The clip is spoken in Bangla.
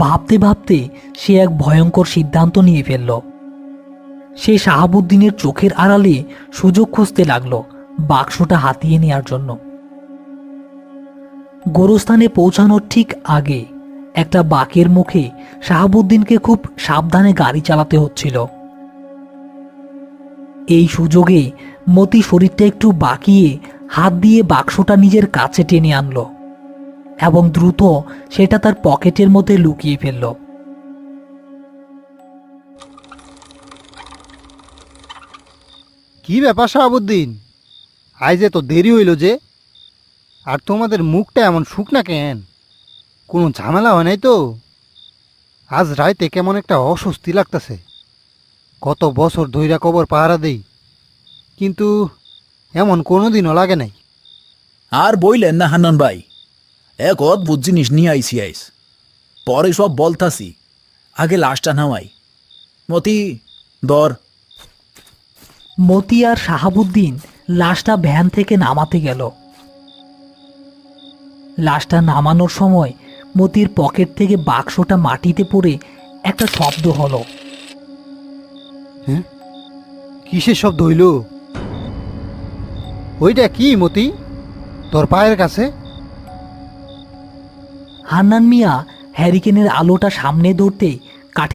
ভাবতে ভাবতে সে এক ভয়ঙ্কর সিদ্ধান্ত নিয়ে ফেলল। সে শাহাবুদ্দিনের চোখের আড়ালে সুযোগ খুঁজতে লাগলো বাক্সটা হাতিয়ে নেয়ার জন্য। গোরস্থানে পৌঁছানোর ঠিক আগে একটা বাঁকের মুখে শাহাবুদ্দিনকে খুব সাবধানে গাড়ি চালাতে হচ্ছিল। এই সুযোগে মতি শরীরটা একটু বাঁকিয়ে হাত দিয়ে বাক্সটা নিজের কাছে টেনে আনলো এবং দ্রুত সেটা তার পকেটের মধ্যে লুকিয়ে ফেলল। কি ব্যাপার শাহাবুদ্দিন, আজ এত দেরি হইল যে? আর তোমাদের মুখটা এমন শুকনা কেন? কোনো ঝামেলা হয় নাই তো? আজ রাইতে কেমন একটা অস্বস্তি লাগতেছে। কত বছর ধইরা কবর পাহারা দেই, কিন্তু এমন কোনোদিনও লাগে নাই। আর বইলেন না হান্নান ভাই, এক অদ্ভুত জিনিস নিয়ে আইসি আইস। পরে সব বলতাছি, আগে লাশটা নামাই। মতি দর। মতি আর শাহাবুদ্দিন লাশটা ভ্যান থেকে নামাতে গেল। লাশটা নামানোর সময় মতির পকেট থেকে বাক্সটা মাটিতে পড়ে একটা শব্দ হলো। হ্যাঁ, কিসের শব্দ হইল? ওইটা কি মতি, তোর পায়ের কাছে? হান্নান মিয়া হ্যারিকেনের আলোটা সামনে ধরতে